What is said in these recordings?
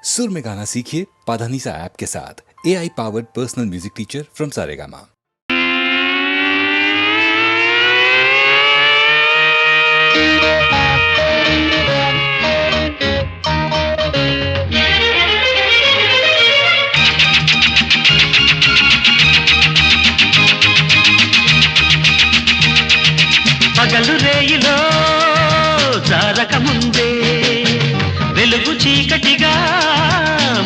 सुर में गाना सीखिए पाधानीसा ऐप के साथ। AI powered personal music teacher from Saregama. పగలు రేయిలో జారక ముందే వెలుగు చీకటిగా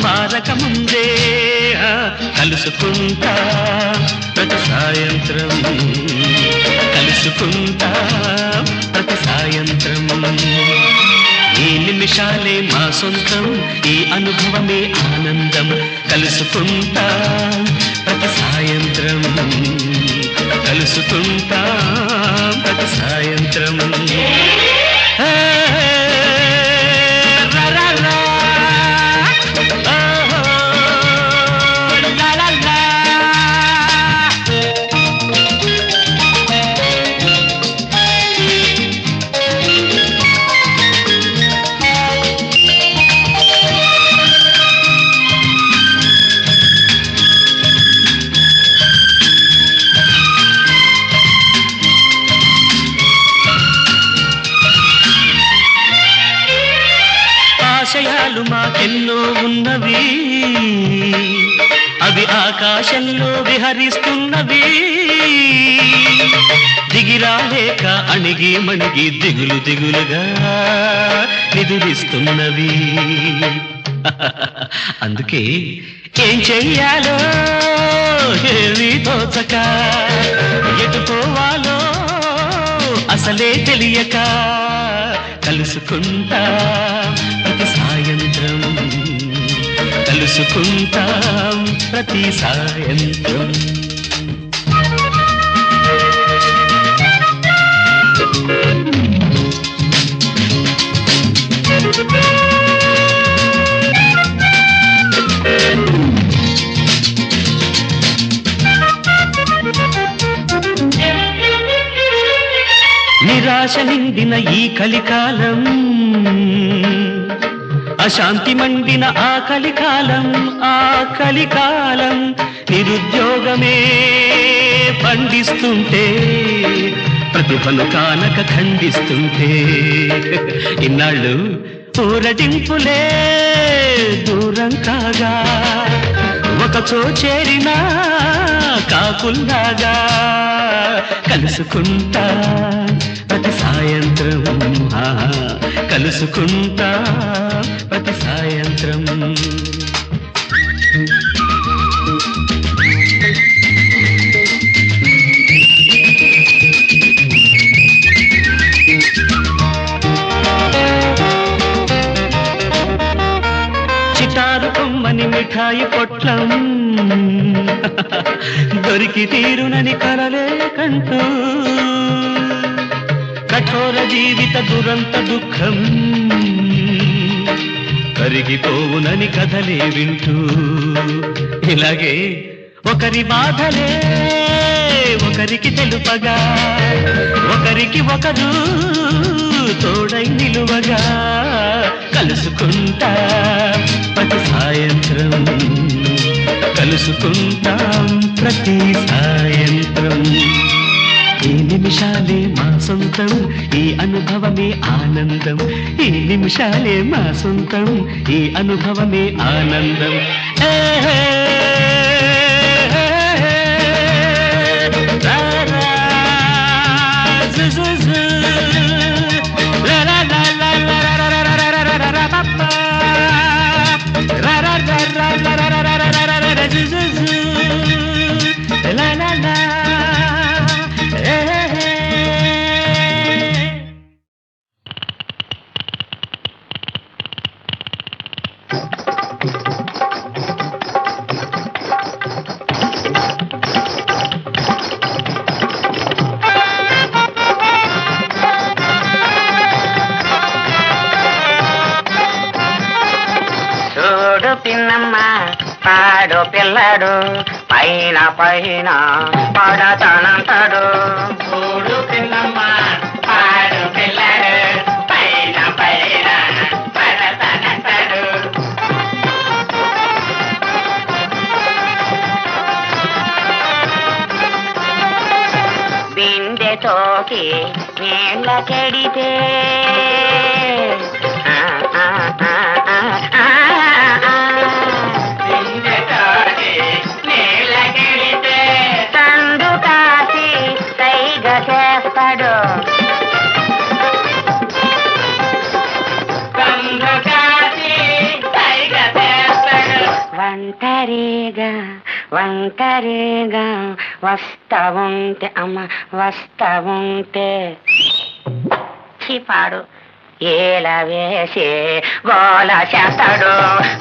మారక ముందే కలుసుకుంటా ప్రతి సాయంత్రం కలుసుకుంటా ప్రతి సాయంత్రం ఈ నిమిషాలే మా సొంతం ఈ అనుభవమే ఆనందం కలుసుకుంటా ప్రతి సాయంత్రం కలుసుకుంటా ప్రతి సాయంత్రం ఆశయాలు మాకెన్నో ఉన్నవి అవి ఆకాశంలో విహరిస్తున్నవి దిగిరాలేక అణిగి మణిగి దిగులు దిగులుగా నిదురిస్తున్నవి అందుకే ఏం చెయ్యాలో ఏమీ తోచక ఎటు పోవాలో అసలే తెలియక కలుసుకుంటా ప్రతి సాయంత్రం కలుసుకుంటాం ప్రతి సాయంత్రం నిరాశ నిండిన ఈ కలికాలం అశాంతి మండిన ఆ కలికాలం నిరుద్యోగమే పండిస్తుంటే ప్రతిభను కానక ఖండిస్తుంటే ఇన్నాళ్ళు ఊరడింపులే దూరం కాగా ఒకచో చేరినా కాకుల్లాగా కలుసుకుంటా ప్రతి సాయంత్రం కలుసుకుంటా ప్రతి సాయంత్రం చిటారు కొమ్మని మిఠాయి పొట్లం దొరికి తీరునని కలలే కంటూ కఠోర జీవిత దురంత దుఃఖం కరిగిపోవునని కథలే వింటూ ఇలాగే ఒకరి బాధలే ఒకరికి తెలుపగా ఒకరికి ఒకరు తోడై నిలువగా కలుసుకుంటా ప్రతి సాయంత్రం కలుసుకుంటాం ప్రతి సాయంత్రం ఈ నిమిషాలే మా సొంతం ఈ అనుభవమే ఆనందం ఈ నిమిషాలే మా సొంతం ఈ అనుభవమే ఆనందం పాడు పిల్లడు పైన పైన పడతానంటాడు చూడు పిల్లమ్మ పాడు పిల్లడు పైన పైన పడతానంటాడు సోకి నీళ్ళకెడితే సందు కాసి సైగ చేస్తాడు ఒంటరిగా ఒంటరిగా వస్తా ఉంటే అమ్మ వస్తా ఉంటే చిపాడు ఏల వేసి గోల చేస్తాడు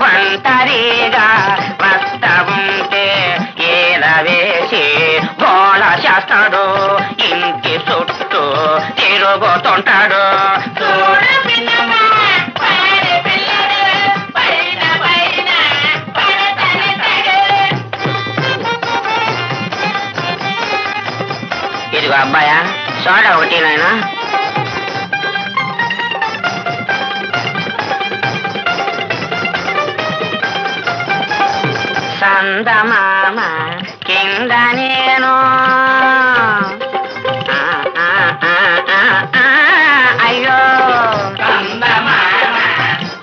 ఒంటరిగా వస్తా ఉంటే ఏల వేసి గోల చేస్తాడు ఇంటి చుట్టూ తిరుగుతుంటాడు ఇదిగో అబ్బాయా సోడా ఒకటి నాయనా సందమామ కింద నేను అయ్యో సందమామ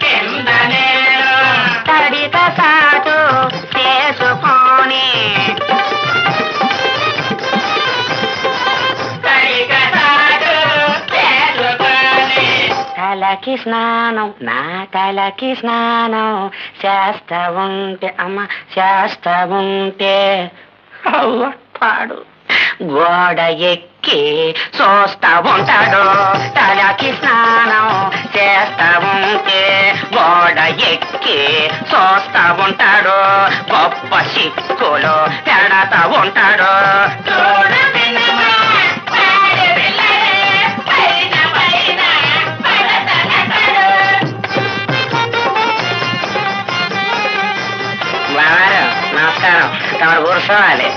కింద నేను తడిత సాటు చేసుకొని తలకి స్నానం నా తలకి స్నానం చేస్తా ఉంటే అమ్మ చేస్తా ఉంటే అవ్వ పాడు గోడ ఎక్కి చూస్తా ఉంటాడు తలకి స్నానం చేస్తా ఉంటే గోడ ఎక్కి చూస్తా ఉంటాడు గొప్ప సిక్కులు పెడతా ఉంటాడు నమస్కారం తమరు కూర్చోవాలి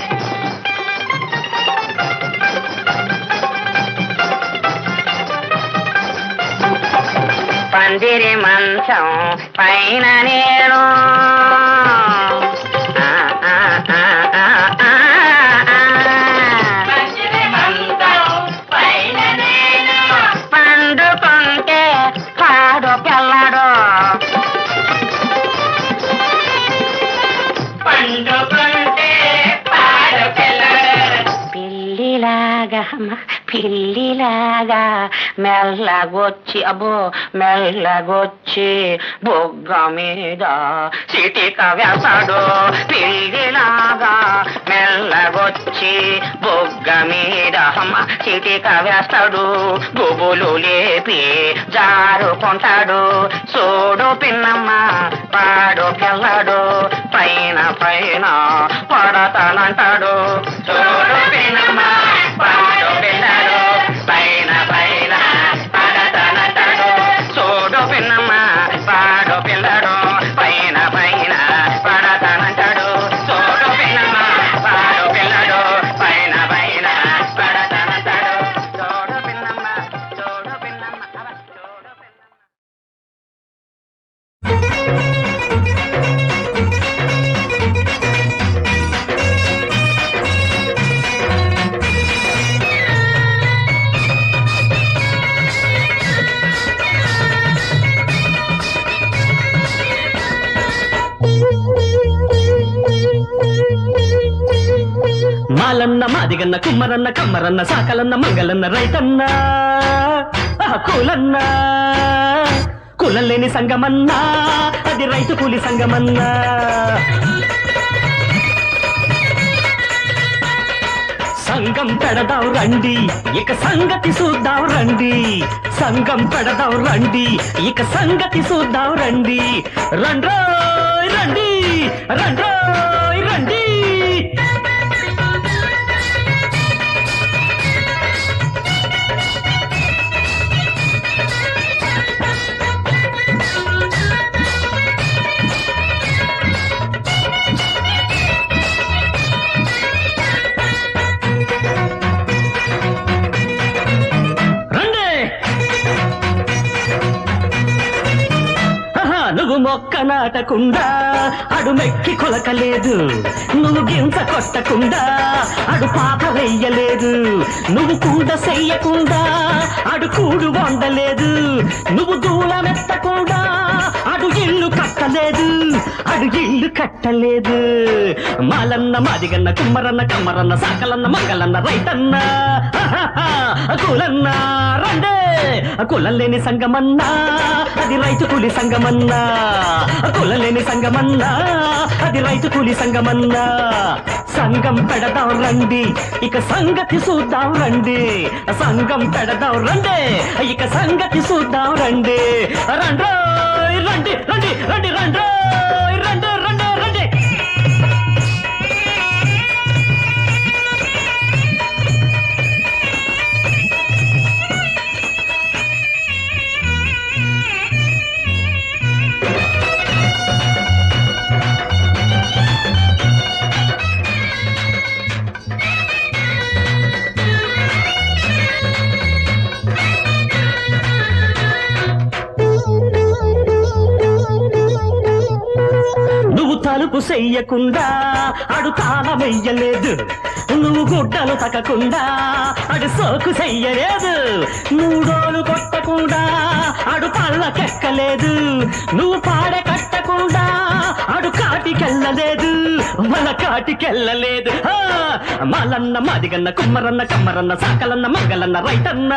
పందిరి మంచం పైన నేను పండుకుంటే పాడు పిల్లడు పిల్లిలాగా మెల్లగొచ్చి అబ్బో మెల్లగొచ్చి బొగ్గ మీద చిటిక వేస్తాడు పిల్లిలాగా మెల్లగొచ్చి బొగ్గ మీద చిటిక వేస్తాడు గుబులు లేపి జారుకుంటాడు చూడు పిన్నమ్మ పాడు పిల్లడు పైన పైన పడతానంటాడు చూడు పిన్నమ్మ పాడు పిల్లడు పైన పైన పడతానంటాడు చూడు పిన్నమ్మ పాడు పిల్లడు పైన పైన పడతానంటాడు చూడు పిన్నమ్మ పాడు పిల్లడు పైన పైన పడతానంటాడు చూడు పిన్నమ్మ చూడు పిన్నమ్మ చూడు పిన్నమ్మ మాలన్న మాదిగన్న కుమ్మరన్న కమ్మరన్న సాకలన్న మంగళన్న రైతన్న కూలన్న కులం లేని సంగమన్నా అది రైతు కూలి సంగమన్నా సంగం పెడదాం రండి ఇక సంగతి చూద్దాం రండి సంగం పెడదాం రండి ఇక సంగతి చూద్దాం రండి రండ్రోయ్ రండి రండ్రోయ్ రండి నువ్వు మొక్క నాటకుండా అడు మెక్కి కొలకలేదు, నువ్వు గింజ కొట్టకుండా అడు పాత వెయ్యలేదు, నువ్వు కూడ చెయ్యకుండా అడు కూడు వండలేదు, నువ్వు దూలమెత్తకుండా అడు ఇల్లు కట్టలేదు, అడు ఇల్లు కట్టలేదు. మాలన్న మాదిగన్న కుమ్మరన్న కమ్మరన్న సాకలన్న మంగళన్న రైతన్న కులన్న రండే, కులం లేని సంగమన్నా అది రైతు కూలి సంగమన్నా, కులం లేని సంగమన్నా అది రైతు కూలి సంగమన్నా. సంగం పెడదాం రండి ఇక సంగతి చూద్దాం రండి, సంగం పెడదాం రండి ఇక సంగతి చూద్దాం రండి. రండి రండి రండి రండి రండి రండి రండి రండి. తలుపు చెయ్యకుండా అడు తాళం వెయ్యలేదు, నువ్వు గుడ్డలు తక్కకుండా అడు సోకు చెయ్యలేదు, మూడోలు కొట్టకుండా అడు పళ్ళకెక్కలేదు, నువ్వు పాడె కట్టకుండా అడు కాటికెళ్ళలేదు, మన కాటికెళ్ళలేదు. మాలన్న మాదిగన్న కుమ్మరన్న కమ్మరన్న సాకలన్న మంగళన్న రైతన్న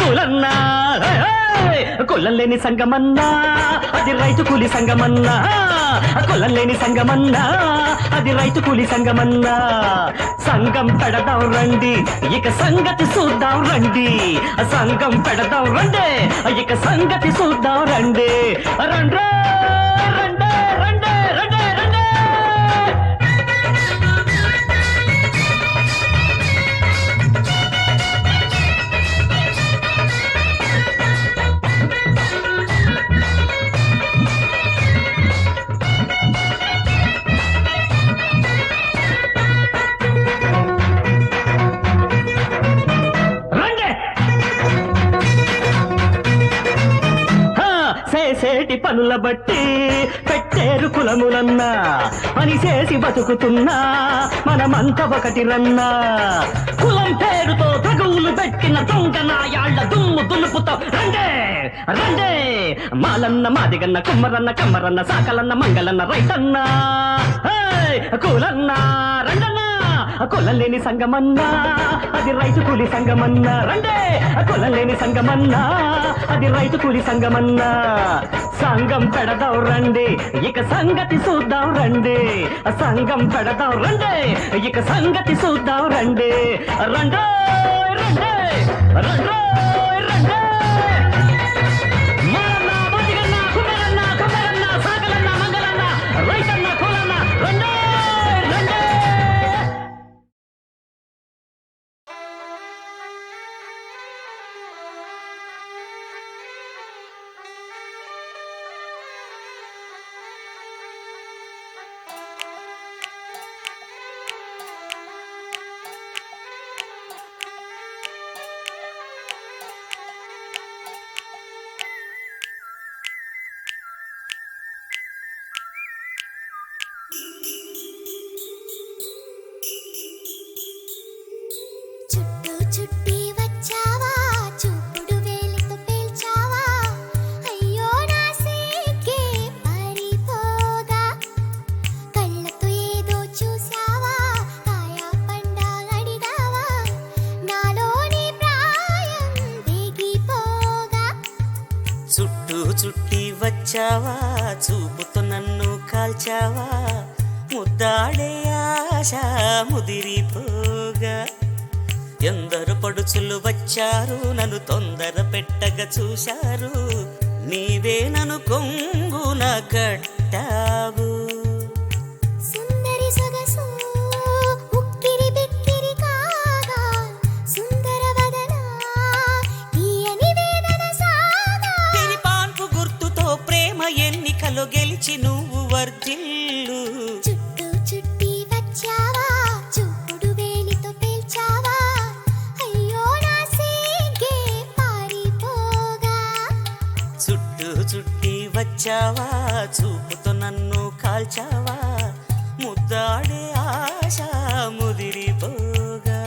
కులన్న కులం లేని సంగమన్నా అది రైతు కూలి సంగమన్నా, కులం లేని సంగమన్నా అది రైతు కూలి సంగమన్నా. సంగం పెడదాం రండి ఇక సంగతి చూద్దాం రండి, సంగం పెడదాం రండి ఇక సంగతి చూద్దాం రండి. రండి రండి రండి రండి రండి. చేసేటి పనుల బట్టి పెట్టేరు కులములన్నా, పని చేసి బతుకుతున్నా మనమంతా ఒకటి రన్నా. కులం పేరుతో తగువులు పెట్టిన దొంగ నాయాళ్ల దుమ్ము దులుపుతో రండే రండే. మాలన్న మాదిగన్న కుమ్మరన్న కమ్మరన్న సాకలన్న మంగళన్న రైతన్న కులన్న రండన్నా. కులం లేని సంగమన్నా అది రైతు కూలి సంగమన్నా, రండే కులం లేని సంగమన్నా అది రైతు కూలి సంగమన్నా. సంగం పెడదాం రండి ఇక సంగతి చూద్దాం రండి, సంగం పెడదాం రండి ఇక సంగతి చూద్దాం రండి. రండి రండి రండి రండి. మాలన్న మాదిగన్న కుమ్మరన్న కమ్మరన్న సాకలన్న మంగళన్న రైతన్న కులన్న రండి రండి. చుట్టూ చుట్టి వచ్చావా, చూపుడు వేలితో పేల్చావా, అయ్యో నా సిగ్గే పారిపోగా. కళ్ళతో ఏదో చూసావా, కాయా పండా అడిగావా, నాలోని ప్రాయం దిగిపోగా. చుట్టూ చుట్టి వచ్చావా, చూపుతో నన్ను కాల్చావా, ముద్దాడే ఆశ ముదిరిపోగా. ఎందరు పడుచులు వచ్చారు, నన్ను తొందర పెట్టగా చూశారు, నీవే నన్ను కొంగున కట్టావు. సుందరి సొగసు ఉక్కిరి బిక్కిరి కాగా, సుందర వదన తీయని వేదన సాగా. పిలిపాన్పు గుర్తుతో ప్రేమ ఎన్నికలో గెలిచి నువ్వు వర్ధిల్లు. చుట్టూ చుట్టి వచ్చావా, చూపుడు వేలితో పేల్చావా, అయ్యో నా సిగ్గే పారిపోగా. చుట్టూ చుట్టి వచ్చావా, వచ్చావా చూపుతో నన్ను కాల్చావా ముద్దాడే ఆశ ముదిరిపోగా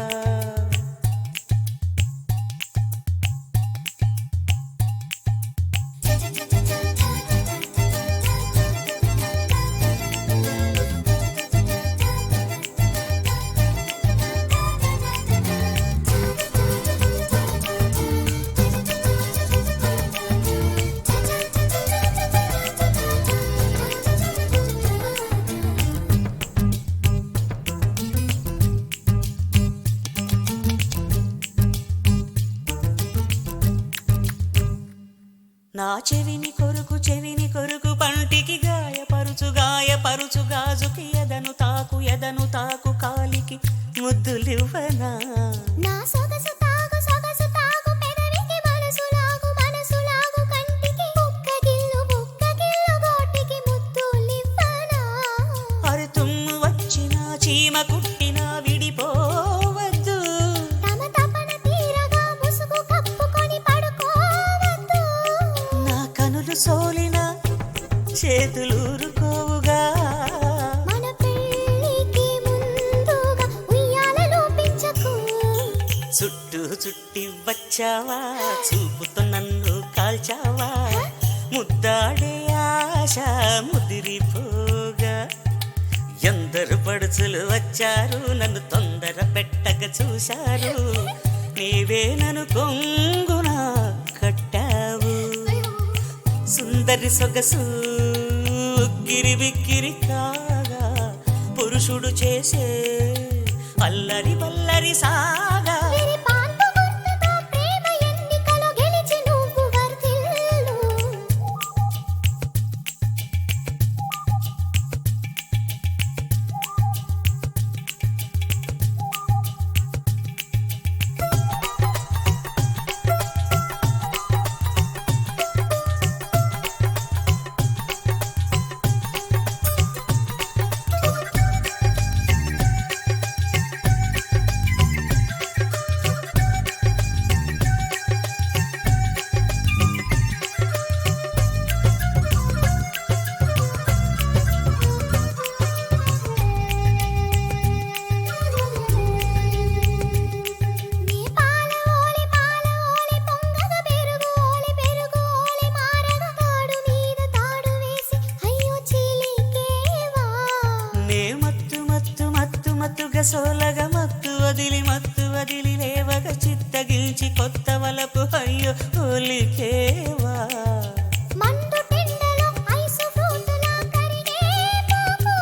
నా చెవిని కొరుకు పంటికి గాయపరుచు గాజుకి ఎదను తాకు కాలికి ముద్దులివ్వనా నా సొగసు తాగు పెదవికి మనసు లాగు కంటికి బుక్కగిల్లు గోటికి ముద్దులివ్వనా అరే తుమ్ము వచ్చినా చీమ కుట్టినా విడిపోవద్దు తమ తపన తీరగా ముసుగు కప్పుకొని పడుకోవద్దు నా కనులు సోలిన చేతులూరుకోవుగా మన పెళ్ళికి ముందుగా ఉయ్యాలలో పెంచకు చుట్టి వచ్చావా చూపుతో నన్ను కాల్చావా ముద్దాడే ఆశ ముదిరిపోగా ఎందరు పడుచులు వచ్చారు నన్ను తొందర పెట్టక చూశారు నీవే నన్ను కొంగున కట్టావు సుందరి సొగసు గిరిబిక్కిరి కాగా పురుషుడు చేసే అల్లరి బల్లరి సాగా విరిపాన్పు గుర్తుతో ప్రేమ ఎన్నికలో గెలిచి నువ్వు వర్ధిల్లు నీ పాల ఓలి పొంగగ పెరుగు ఓలి మారగ తాడు వేసి అయ్యో చిలికేవా నే మత్తుగా సోలగా మత్తు వదిలి లేవగా చిత్తగిల్చి కొత్త వలపు అయ్యో ఒలికేవా మండు టెండలో ఐసు ఫ్రూటులా కరిగే పోపు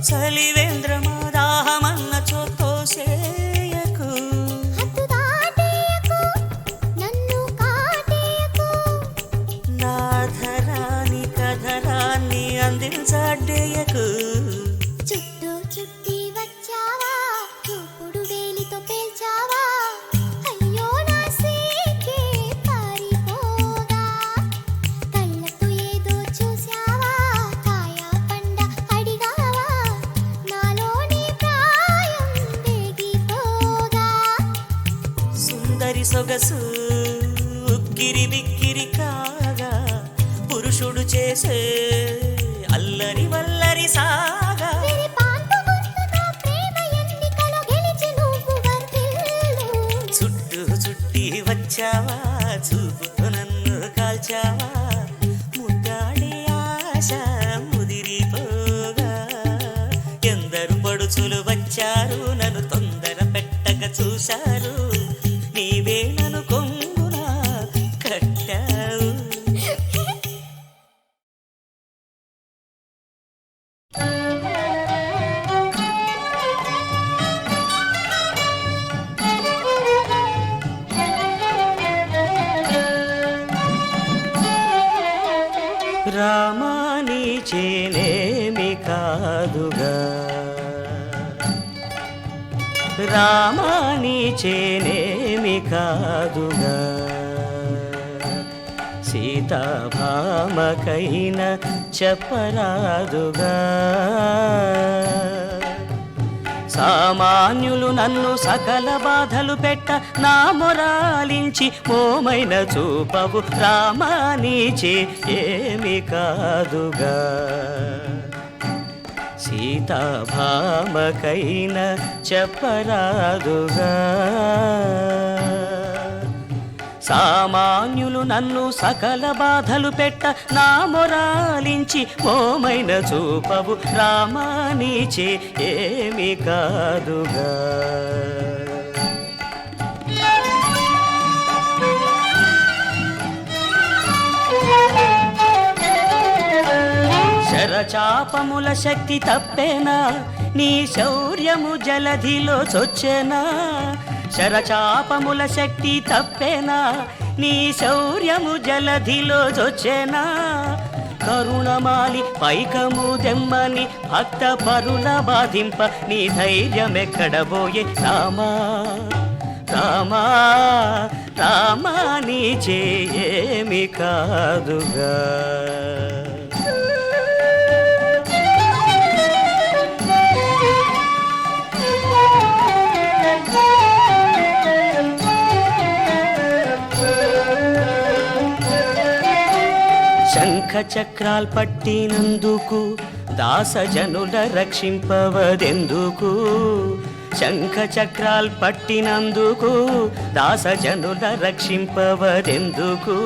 చలివేంద్రమా దాహమన్న చోతోసేయకు హద్దు దాటేయకు నన్ను కాటేయకు నాధరాని కధరాన్ని అందించాడేయకు చుట్టి వచ్చావా చూపుడు వేలితో పేల్చావా అయ్యో నా సీకే పారిపోగా కళ్ళతో ఏదో చూసావా కాయ పండ అడిగావా నాలోని ప్రాయం వేగిపోగా సుందరి సొగసు గిరిబిక్కిరి కాగా పురుషుడు చేసే అల్లరి వల్లరి సాగా విరిపాన్పు గుర్తుతో ప్రేమ ఎన్నికలో గెలిచి నువ్వు వర్ధిల్లు చుట్టి వచ్చావా చూపుతో నన్ను కాల్చావా ముద్దాడే ఆశ ముదిరిపోగా ఎందరు పడుచులు వచ్చారు నన్ను తొందర పెట్టక చూశారు నీవే నన్ను కొంగున కట్టావు రామాని చేనేమి కాదుగా రామాని చేనేమి కాదుగా సీతాభామకైన చెప్పరాదుగా సామాన్యులు నన్ను సకల బాధలు పెట్ట నా మొరాలించి మోమైన చూపవు రామా నీచే ఏమి కాదుగా సీతాభామకైన చెప్పరాదుగా సామాన్యులు నన్ను సకల బాధలు పెట్ట నా మొరాలించి మోమైన చూపవు రామా నీచే ఏమి కాదుగా శరచాపముల శక్తి తప్పేనా నీ శౌర్యము జలధిలో చొచ్చెనా శరచాపముల శక్తి తప్పేనా నీ శౌర్యము జలధిలో చొచ్చెనా కరుణమాలి పైకము దెమ్మని భక్త పరుల బాధింప నీ ధైర్యమెక్కడబోయే రామా రామా రామా నీచే ఏమి కాదుగా శంఖ చక్రాల్ పట్టినందుకు దాసజనుల రక్షింపవదెందుకు శంఖ చక్రాల్ పట్టినందుకు దాసజనుల రక్షింపవదెందుకు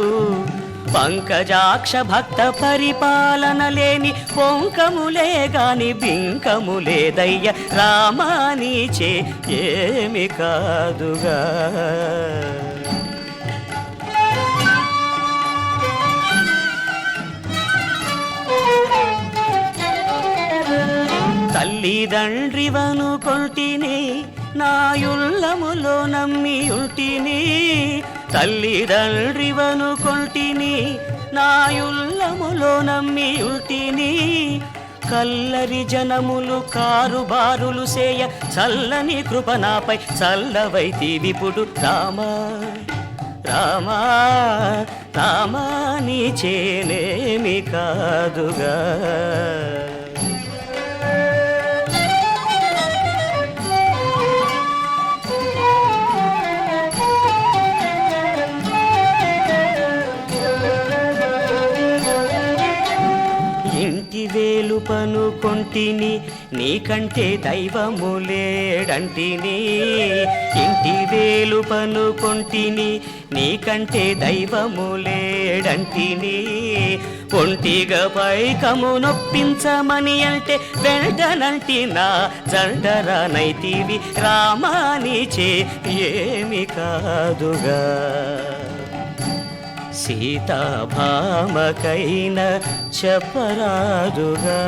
పంకజాక్ష భక్త పరిపాలన లేని పొంకములే గాని బింకములేదయ్య రామా నీచే ఏమి కాదుగా తల్లిదండ్రివను కొంటిని నాయుల్లములో నమ్మి ఉంటిని తల్లిదండ్రివను కొంటిని నాయుల్లములో నమ్మి ఉంటిని కల్లరి జనములు కారుబారులు సేయ చల్లని కృప నాపై చల్లవైతి విపుడు రామా రామా రామా నీచేనేమి కాదుగా ఇంటి వేలు పనుకొంటిని నీకంటే దైవము లేడంటిని ఇంటి వేలు పనుకొంటిని నీకంటే దైవము లేడంటిని ఒంటిగా పైకము నొప్పించమని అంటే వెంటనంటి నా జంటరానైతివి రామా నీచే ఏమి కాదుగా సీతాభామకైన చెప్పరాదుగా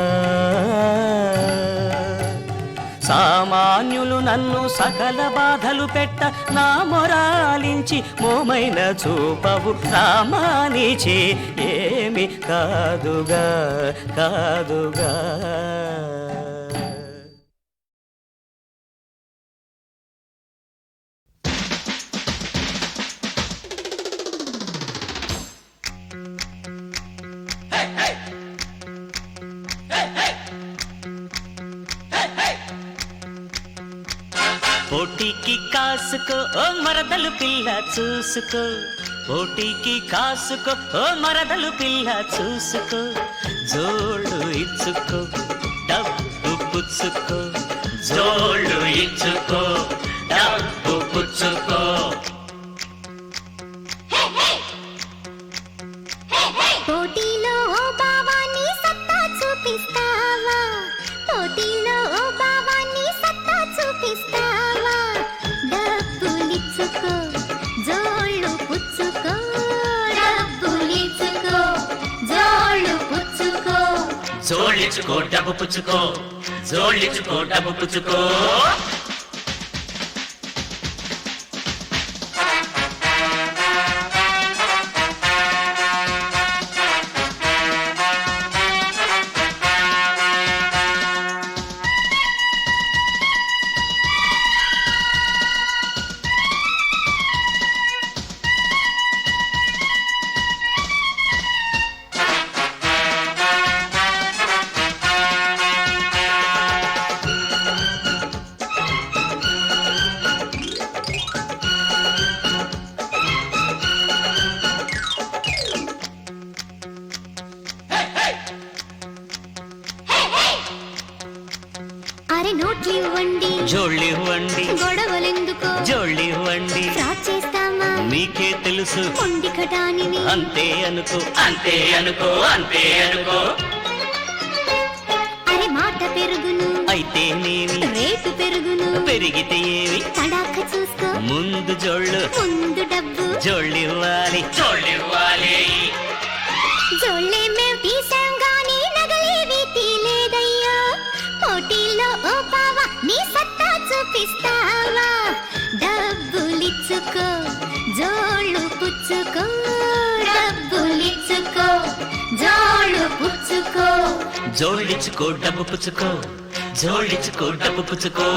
సామాన్యులు నన్ను సకల బాధలు పెట్ట నా మొరాలించి మోమైన చూపవు రామా నీచే ఏమి కాదుగా కాదుగా పోటీకి కాసుకో ఓ మరదలు పిల్ల చూసుకో పోటీకి కాసుకో ఓ మరదలు పిల్ల చూసుకో జోళ్ళు ఇచ్చుకో డబ్బు పుచ్చుకో జోళ్ళు ఇచ్చుకో డబ్బు పుచ్చుకో పోటీలో ఓ బావాని సత్తా చూపిస్తావా పోటీలో ఓ బావాని సత్తా చూపిస్తావా డబ్బులిచ్చుకో జోళ్ళు పుచ్చుకో డబ్బులిచ్చుకో జోళ్ళు పుచ్చుకో జోళ్ళిచ్చుకో డబ్బు పుచ్చుకో జోళ్ళిచ్చుకో డబ్బు పుచ్చుకో అరే నోట్లివ్వండి జోళ్ళివ్వండి గొడవలెందుకో జోళ్ళివ్వండి ఫ్రాడ్ చేస్తామా మీకే తెలుసు మొండి కటానిని అంతే అనుకో అంతే అనుకో అంతే అనుకో అరే మాట పెరుగును అయితే నేమి రేటు పెరుగును పెరిగితే ఏమి తడాక చూసుకో ముందు జోళ్ళు ముందు డబ్బు జోళ్ళివ్వాలి జోళ్ళివ్వాలి జోళ్ళే మేం తీసాం గానీ నగలేవి తీలేదయ్యా పోటీల్లో ఓ బావా నీ సత్తా చూపిస్తావా డబ్బులిచ్చుకో జోళ్ళు పుచ్చుకో డబ్బులిచ్చుకో జోళ్ళు పుచ్చుకో జోళ్ళిచ్చుకో డబ్బు పుచ్చుకో జోళ్ళిచ్చుకో డబ్బు పుచ్చుకో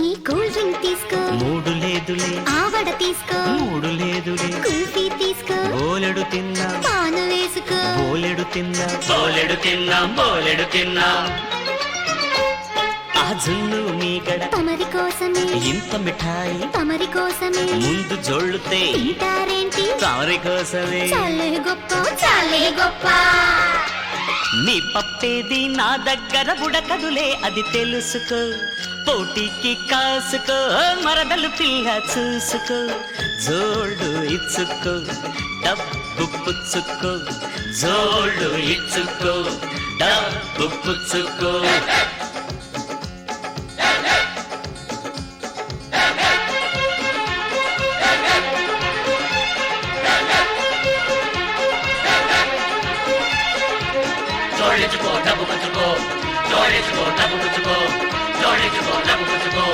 ఈ కూల్ డ్రింక్ తీసుకో మూడు లేదులే ఆవడ తీసుకో మూడు లేదులే కుల్ఫీ తీసుకో బోలెడు తిన్నా పాను వేసుకో బోలెడు తిన్నా బోలెడు తిన్నా బోలెడు తిన్నా ఆ జున్ను మీగడ తమరి కోసమే ఇంత మిఠాయి తమరి కోసమే ముందు జోళ్ళుతే తింటారేంటి తామరి కోసమే చాలే గొప్ప చాలే గొప్ప నీ పప్పేది నా దగ్గర ఉడకదులే అది తెలుసుకో పోటీకి కాసుకో మరదలు పిల్ల చూసుకో జోళ్ళు ఇచ్చుకో డబ్బు పుచ్చుకో జోళ్ళు ఇచ్చుకో డబ్బు పుచ్చుకో జోళ్ళిచ్చుకో డబ్బు పుచ్చుకో జోళ్ళిచ్చుకో డబ్బు పుచ్చుకో జోళ్ళిచ్చుకో డబ్బు పుచ్చుకో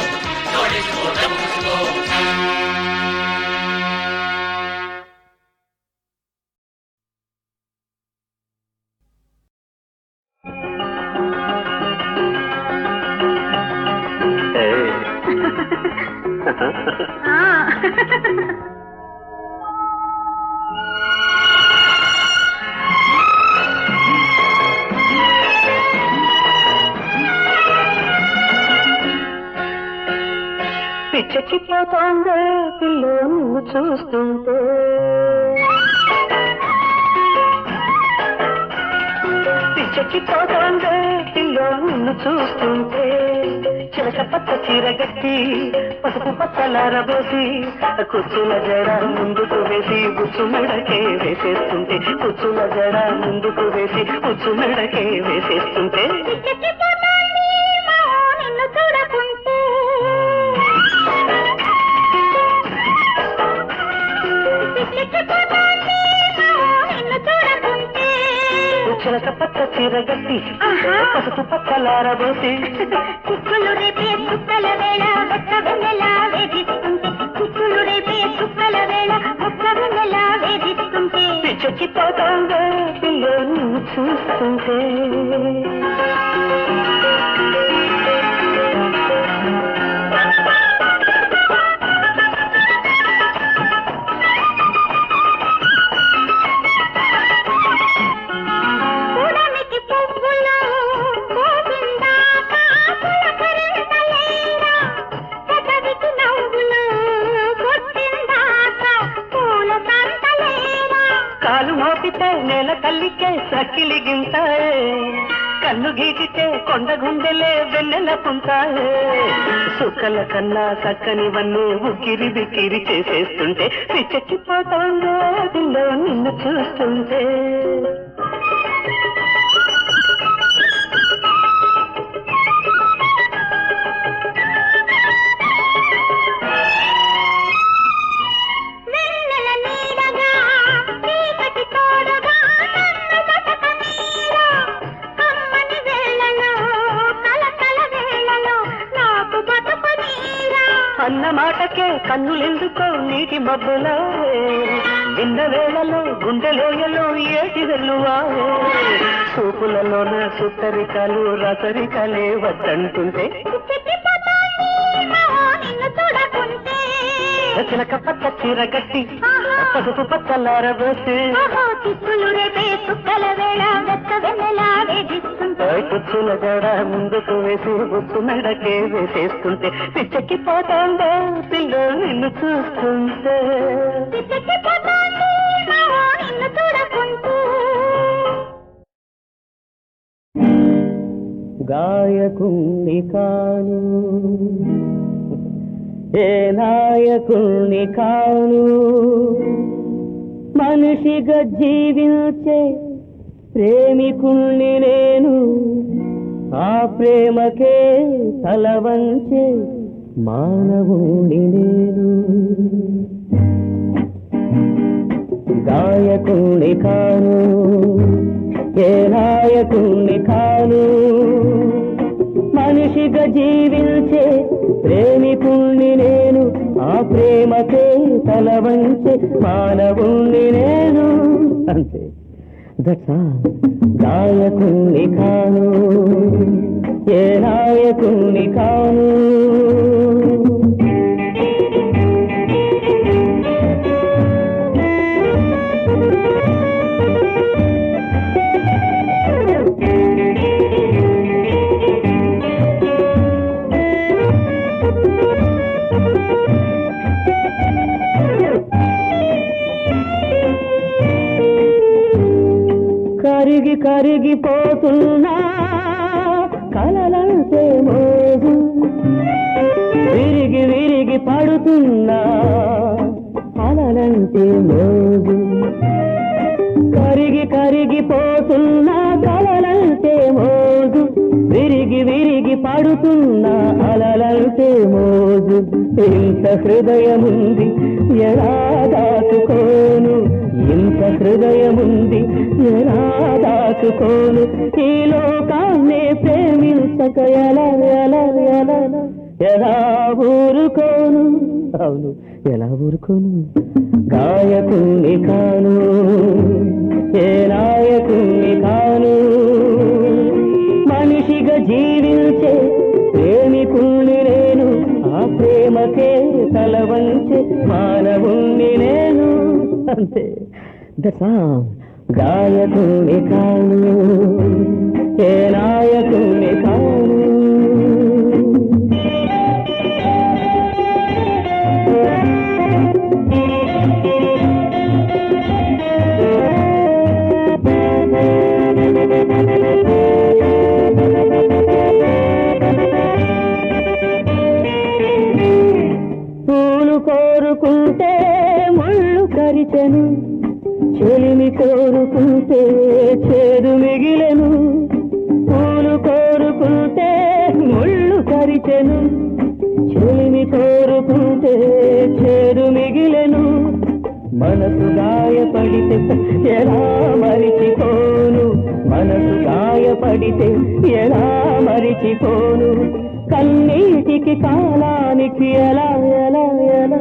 జోళ్ళిచ్చుకో డబ్బు పుచ్చుకో పిచ్చెక్కిపోతోందే పిల్ల నిన్ను చూస్తుంటే పిచ్చెక్కిపోతోందే పిల్ల నిన్ను చూస్తుంటే చిలక పచ్చ చీర గట్టి పసుపు పచ్చలారబోసి కుచ్చుల జడ ముందుకు వేసి బుచ్చు మెడకే వేసేస్తుంటే కుచ్చుల జడ ముందుకు వేసి బుచ్చు మెడకే వేసేస్తుంటే నిన్ను చూడకుంటే చిలక పచ్చ చీర గట్టి పసుపు పచ్చలారబోసి కుక్కులు రేపే కుక్కల వేళ ఒక్క వెన్నెలా వేధిస్తుంటే కుక్కులు రేపే కుక్కల వేళ ఒక్క వెన్నెలా వేధిస్తుంటే పిచ్చెక్కిపోతోందే పిల్ల నిన్ను చూస్తుంటే ఉడమికి పువ్వులు పోసిందాక పులకరింతలేరా పెదవికి నవ్వులు కొట్టిందాక పూల సంతలేరా కాలు మోపితే నేల తల్లికే సకిలి గింతాయే కన్ను గీచితే కొండ గుండెలే వెన్నెల పుంతాయే సుక్కల కన్నా సక్కనివన్నీ ఉక్కిరి బిక్కిరి చేసేస్తుంటే పిచ్చెక్కిపోతోందే పిల్ల నిన్ను చూస్తుంటే వెన్నెల నీడగా చీకటి తోడుగా నన్ను బతకనీరా కమ్మని వేళలో కలకల వేళలో నాకు బతుకు నీరా అన్న మాటకే కన్నులెందుకో నీటి మబ్బులా నిన్న వేళలో గుండెలోయలో ఏటి వెల్లువా చూపులలోన సుత్తరికలు రసరికలే వద్దంటుంటే చిలక పచ్చ చీర కట్టి పసుపు పచ్చలారబోసి కుచ్చుల గడ ముందుకు వేసి బుచ్చు మెడకే వేసేస్తుంటే పిచ్చెక్కి పోతాందో పిల్ల నిన్ను చూస్తుంటే గాయకుణ్ణి కాను ఏ నాయకుణ్ణి కాను మనిషిగా జీవించే ప్రేమికుణ్ణి నేను ఆ ప్రేమకే తల వంచే మానవుణ్ణి నేను గాయకుణ్ణి కాను ఏ నాయకుణ్ణి కాను మనిషిగా జీవించే ప్రేమికుణ్ణి నేను ఆ ప్రేమకే తల వంచే మానవుణ్ణి నేను అంతే దట్స్ గాయకుణ్ణి కాను ఏ నాయకుణ్ణి కాను కరిగిపోతున్నా కలలంటే మోజు విరిగి పడుతున్నా అలలంటే మోజు కరిగిపోతున్నా కలలంటే మోజు విరిగి పడుతున్నా అలలంటే మోజు ఇంత హృదయముంది ఎలా దాచుకోను ఇంత హృదయముంది ఎలా దాచుకోను ఈ లోకాన్నే ప్రేమించక ఎలా ఎలా ఎలా ఎలా ఊరుకోను అవును ఎలా ఊరుకోను గాయకుణ్ణి కాను ఏ నాయకుణ్ణి కాను మనిషిగా జీవించే ప్రేమికుణ్ణి నేను ఆ ప్రేమకే తల వంచే మానవుణ్ణి నేను అంతే దశా గాయకుణ్ణి కాను ఏ నాయకుణ్ణి కాను పూలు కోరుకుంటే ముళ్ళు కరిచెను చెలిమి కోరుకుంటే చేదు మిగిలెను పూలు కోరుకుంటే ముళ్ళు కరిచెను చెలిమి కోరుకుంటే చేదు మిగిలెను మనసు గాయపడితే ఎలా మరిచిపోను మనసు గాయపడితే ఎలా మరిచిపోను కన్నీటికి కాలానికి ఎలా ఎలా ఎలా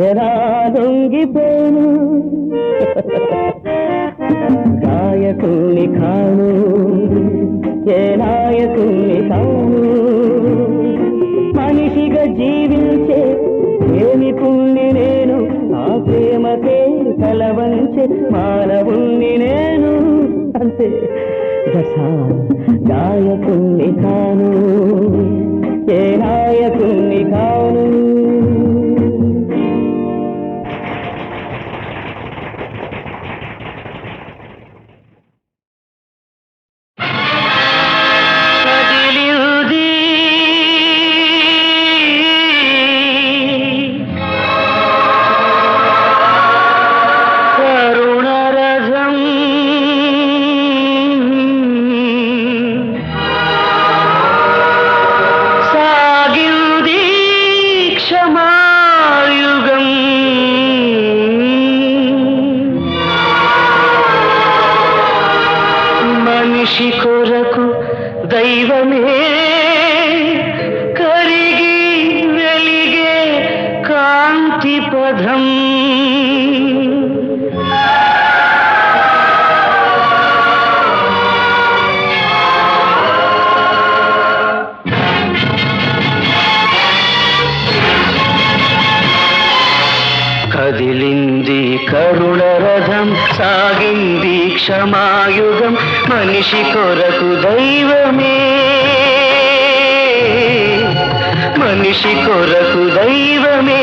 ఎలా లొంగిపోను గాయకుణ్ణి కాను ఏ నాయకుణ్ణి కాను మనిషిగా జీవించే ప్రేమికుణ్ణి నేను ఆ ప్రేమకే తల వంచే మానవుణ్ణి నేను అంతే దశా గాయకుణ్ణి కాను ఏ నాయకుణ్ణి కాను సాగింది కదిలింది కరుణ రథం, సాగింది క్షమాయుగం, మనిషి కొరకు దైవమే, మనిషి కొరకు దైవమే,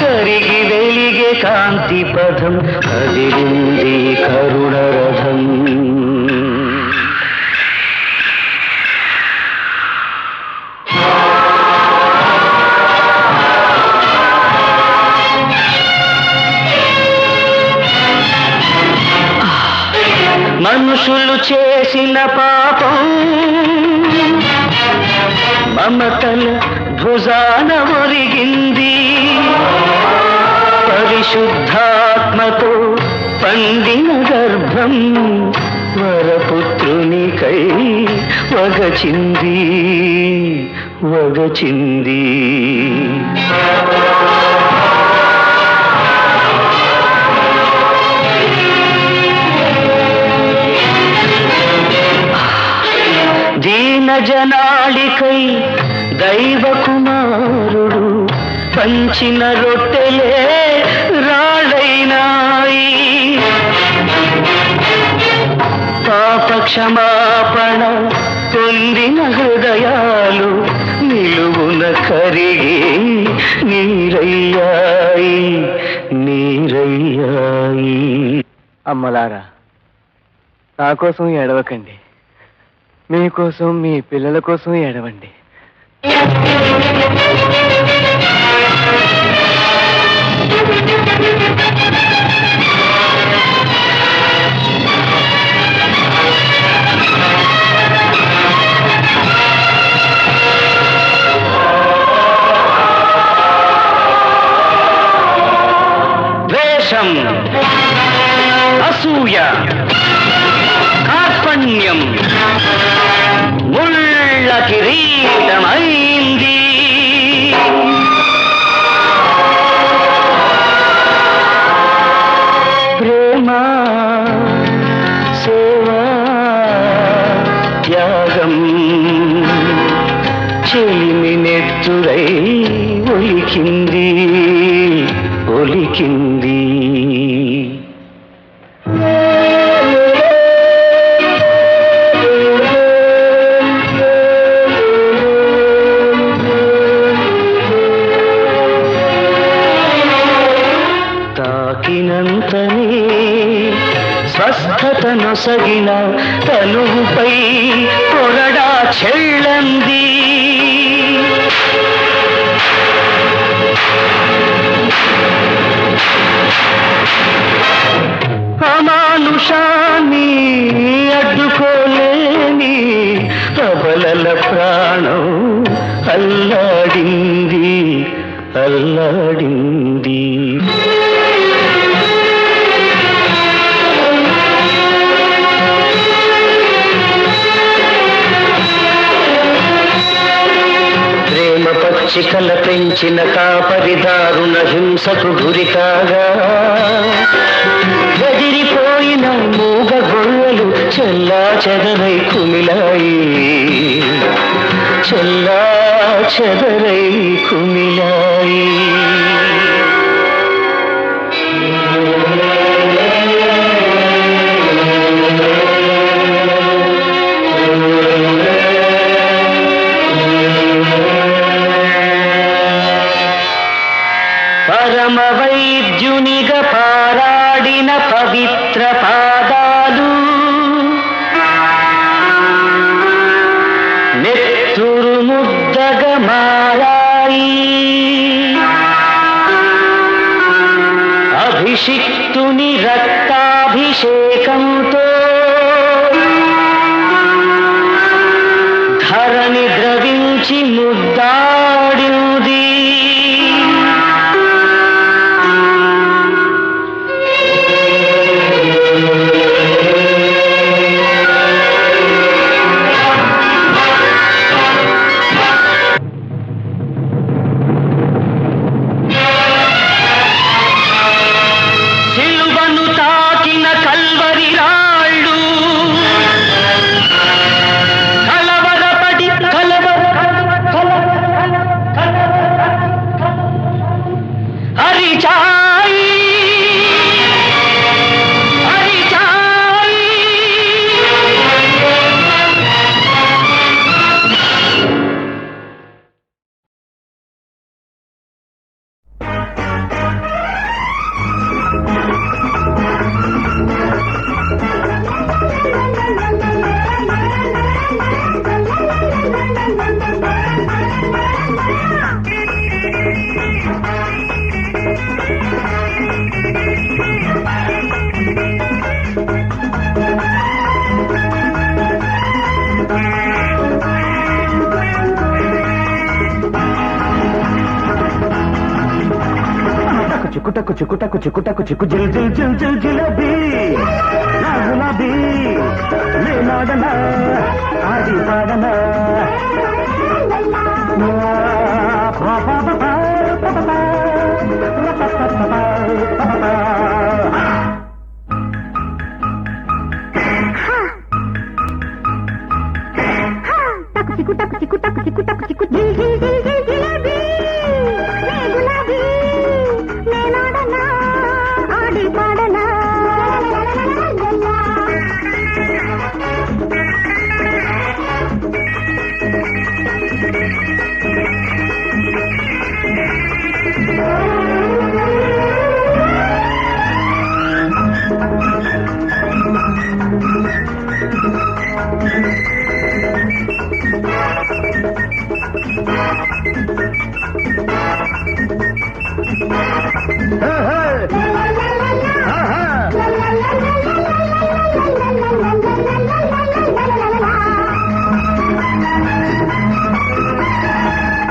కరిగి వెలిగే కాంతి పథం, కదిలింది కరుణ రథం. మనుషులు చేసిన పాపం మమతల భుజాన ఒరిగింది, పరిశుద్ధాత్మతో పండిన గర్భం వరపుత్రునికై వగచింది, వగచింది. దీన జనాళికై దైవ కుమారుడు పంచిన రొట్టెలే రాళ్ళైనాయి, పాప క్షమాపణ పొందిన హృదయాలు నిలువున కరిగి నీరయ్యాయి, నీరయ్యాయి. అమ్మలారా, నా కోసం ఏడవకండి, మీకోసం మీ పిల్లల కోసం ఏడవండి. ద్వేషం, అసూయ, కార్పణ్యం ముళ్ళ కిరీటమైంది, ప్రేమ, సేవా, త్యాగం చెలిమి నెత్తురై ఒలికింది, ఒలికింది. తాకినంతనే స్వస్థతను సగిన తనువుపై కొరడా చెళ్ళంది, అమానుషాన్ని అడ్డుకోలేని అబలల ప్రాణం అల్లాడింది, అల్లాడింది. ప్రేమ పచ్చికల పెంచిన కాపరిదారుణ హింసకు గురి కాగా, గదిరిపోయిన మూగ గొర్రెలు చెల్లా చెదరై కుమిలాయి, చెల్లా చెదరై కుమిలాయి. పరమ వైద్యునిగా పారాడిన పవిత్ర పాదాలు నెత్తురు ముద్దగా మారాయి, అభిషిక్తుని రక్తాభిషేకంతో ధరణి ద్రవించి ముద్దాడింది, కలవరపడి చిక్కుటకు చిక్కుటకు చిక్కుటకు చిక్కు జిల్ జిల్ జిల్ జిల్ జిలబీ నా గులాబీ నేనాడనా ఆడి పాడనా టకు చిక్కు టకు చిక్కు టకు చిక్కు టకు చిక్కు జిల్ జిల్ జిల్ జిల్ జిలేబీ నే గులాబీ నేనాడనా ఆడి పాడనా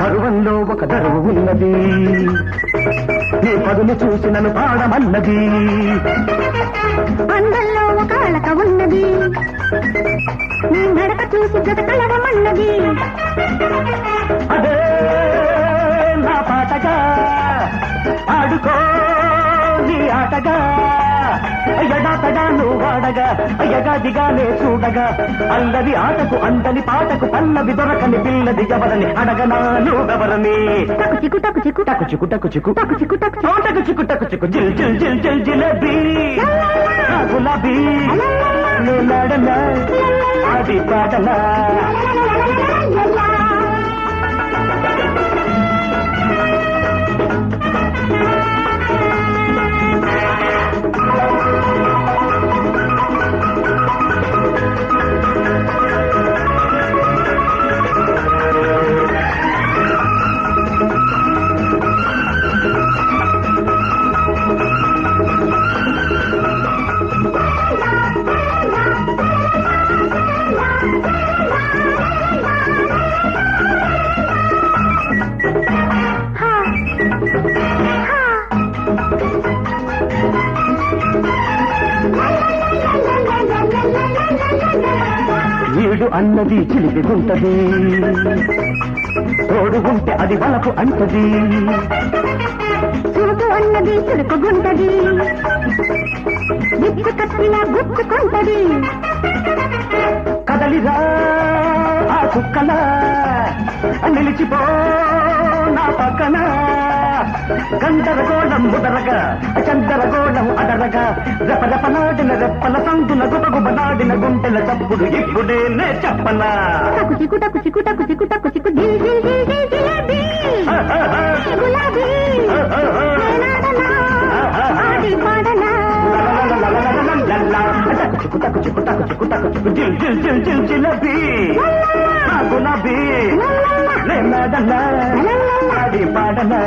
పరువంలో ఒక దరువు ఉన్నది నీ పదును చూసి నన్ను పాడమన్నది అందంలో ఒక అలక ఉన్నది నీ నడక చూసి జత కలవమన్నది అదే నా పాటగా ఆడుకో నీ ఆటగా ఎడాతగా నువ్వు వాడగా ఎగాదిగానే చూడగా అల్లది ఆటకు అందని పాటకు పల్లవి దొరకని పిల్లది ఎవరని అడగనా నువ్వెవరని టకు చిక్కు టకు చిక్కు టకు చిక్కు టకు చిక్కు టకు చిక్కు టకు టకు చిక్కు టకు చిక్కు జిల్ జిల్ జిల్ జిల్ జిలేబీ నా గులాబీ నేనాడనా ఆడి పాడనా ఈడు అన్నది చిలిపి ఉంటది తోడు ఉంటే అది వలకు అంటది చూపు అన్నది చురుకుగుంటది విప్పు కత్తిలా గుచ్చుకుంటది కదలిరా ఆ కుక్కల నిలిచిపో నా పక్కన గందరగోళం ముదరగా చందరగోళం అడరగా రెపరెపనాడిన రెప్పల సందున గుబగుబనాడిన గుంటెల తప్పుడు ఇప్పుడే నే చెప్పనా టకు చిక్కు టకు చిక్కు టకు చిక్కు టకు చిక్కు జిల్ జిల్ జిల్ జిల్ జిలేబీ గులాబీ నేనాడనా ఆడి పాడనా చిక్కు టకు చిక్కు టకు చిక్కు టకు చిక్కు జిల్ జిల్ జిల్ జిల్ జిలబీ నా గులాబీ నేనాడనా ఆడి పాడనా